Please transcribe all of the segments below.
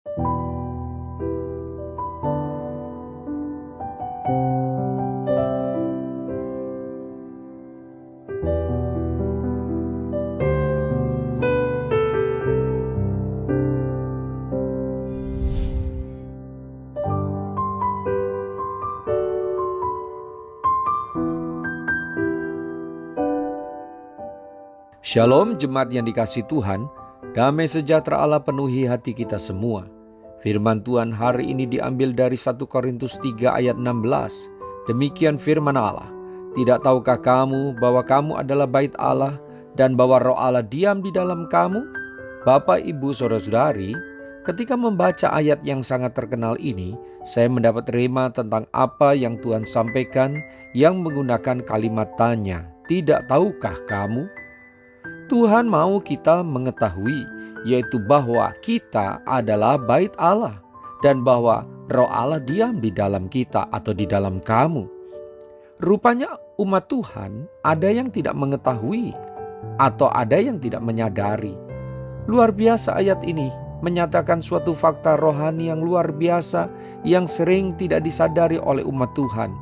Shalom jemaat yang dikasihi Tuhan, damai sejahtera Allah penuhi hati kita semua. Firman Tuhan hari ini diambil dari 1 Korintus 3 ayat 16. Demikian firman Allah, tidak tahukah kamu bahwa kamu adalah bait Allah dan bahwa Roh Allah diam di dalam kamu? Bapak, Ibu, Saudara-saudari, ketika membaca ayat yang sangat terkenal ini, saya mendapat rema tentang apa yang Tuhan sampaikan yang menggunakan kalimat tanya, tidak tahukah kamu? Tuhan mau kita mengetahui, yaitu bahwa kita adalah bait Allah dan bahwa Roh Allah diam di dalam kita atau di dalam kamu. Rupanya umat Tuhan ada yang tidak mengetahui atau ada yang tidak menyadari. Luar biasa ayat ini menyatakan suatu fakta rohani yang luar biasa yang sering tidak disadari oleh umat Tuhan.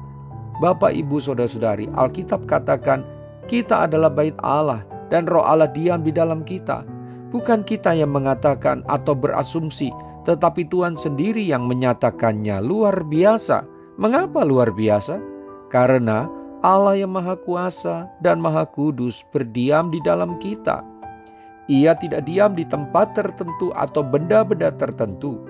Bapak, Ibu, Saudara-saudari, Alkitab katakan kita adalah bait Allah dan Roh Allah diam di dalam kita. Bukan kita yang mengatakan atau berasumsi, tetapi Tuhan sendiri yang menyatakannya. Luar biasa. Mengapa luar biasa? Karena Allah yang Maha Kuasa dan Maha Kudus berdiam di dalam kita. Ia tidak diam di tempat tertentu atau benda-benda tertentu.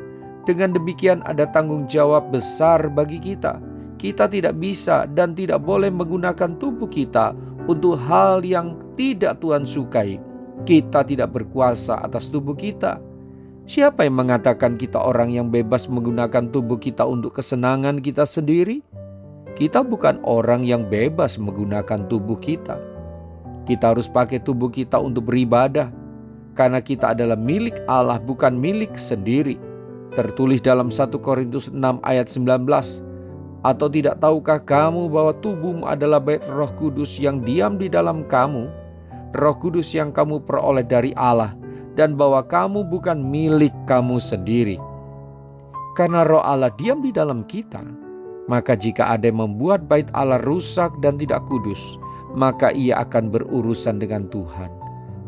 Dengan demikian ada tanggung jawab besar bagi kita. Kita tidak bisa dan tidak boleh menggunakan tubuh kita untuk hal yang tidak Tuhan sukai. Kita tidak berkuasa atas tubuh kita. Siapa yang mengatakan kita orang yang bebas menggunakan tubuh kita untuk kesenangan kita sendiri? Kita bukan orang yang bebas menggunakan tubuh kita. Kita harus pakai tubuh kita untuk beribadah, karena kita adalah milik Allah, bukan milik sendiri. Tertulis dalam 1 Korintus 6 ayat 19. Atau tidak tahukah kamu bahwa tubuhmu adalah bait Roh Kudus yang diam di dalam kamu, Roh Kudus yang kamu peroleh dari Allah, dan bahwa kamu bukan milik kamu sendiri. Karena Roh Allah diam di dalam kita, maka jika ada yang membuat bait Allah rusak dan tidak kudus, maka ia akan berurusan dengan Tuhan.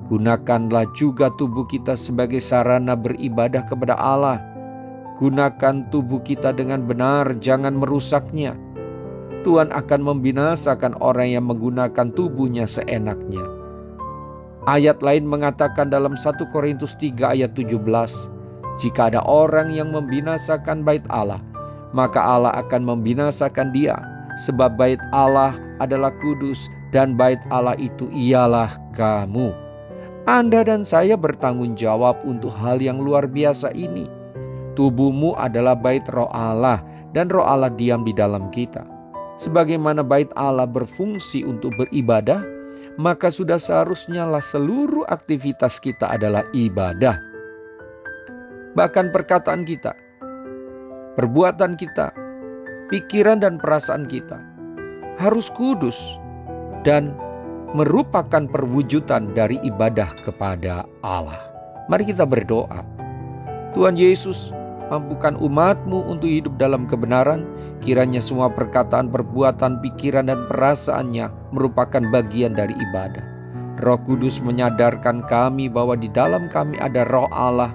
Gunakanlah juga tubuh kita sebagai sarana beribadah kepada Allah. Gunakan tubuh kita dengan benar, jangan merusaknya. Tuhan akan membinasakan orang yang menggunakan tubuhnya seenaknya. Ayat lain mengatakan dalam 1 Korintus 3 ayat 17, jika ada orang yang membinasakan bait Allah, maka Allah akan membinasakan dia, sebab bait Allah adalah kudus dan bait Allah itu ialah kamu. Anda dan saya bertanggung jawab untuk hal yang luar biasa ini. Tubuhmu adalah bait Roh Allah dan Roh Allah diam di dalam kita. Sebagaimana bait Allah berfungsi untuk beribadah, maka sudah seharusnya lah seluruh aktivitas kita adalah ibadah. Bahkan perkataan kita, perbuatan kita, pikiran dan perasaan kita harus kudus dan merupakan perwujudan dari ibadah kepada Allah. Mari kita berdoa. Tuhan Yesus, mampukan umat-Mu untuk hidup dalam kebenaran. Kiranya semua perkataan, perbuatan, pikiran dan perasaannya merupakan bagian dari ibadah. Roh Kudus menyadarkan kami bahwa di dalam kami ada Roh Allah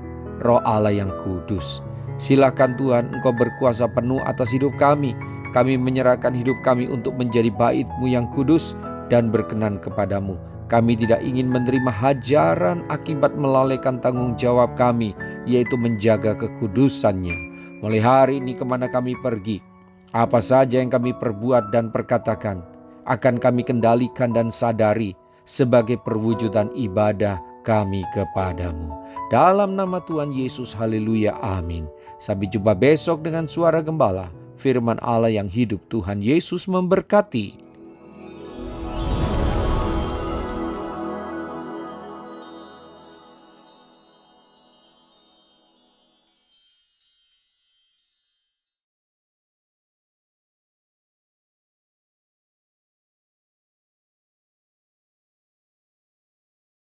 yang kudus. Silakan Tuhan, Engkau berkuasa penuh atas hidup kami. Kami menyerahkan hidup kami untuk menjadi bait-Mu yang kudus dan berkenan kepadamu. Kami tidak ingin menerima hajaran akibat melalaikan tanggung jawab kami, yaitu menjaga kekudusannya. Mulai hari ini kemana kami pergi, apa saja yang kami perbuat dan perkatakan, akan kami kendalikan dan sadari sebagai perwujudan ibadah kami kepadamu. Dalam nama Tuhan Yesus, haleluya, amin. Sampai jumpa besok dengan suara gembala, firman Allah yang hidup. Tuhan Yesus memberkati.